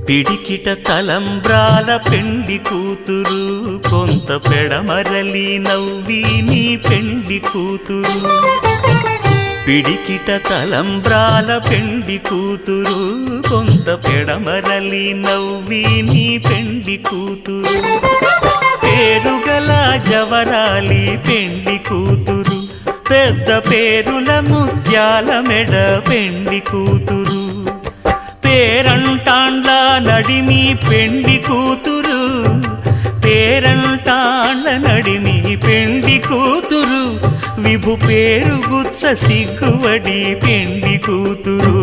పిడికిట తలంబ్రాల పెండ్లి కూతురు, కొంత పెడమరలి నవ్వి నీ పెండ్లి కూతురు. పిడికిట తలంబ్రాల పెండ్లి కూతురు, కొంత పెడమరలి నవ్వి నీ పెండ్లి కూతురు. పేరుగల జవరాలి పెండ్లి కూతురు, పెద్ద పేరుల ముత్యాల మెడ పెండ్లి కూతురు. పేరంటాండ్ల నడిమి పెండ్లి కూతురు, పేరంటాండ్ల నడిమి పెండ్లి కూతురు. విభు పేరు గుత్స సిగ్గువడి పెండ్లి కూతురు.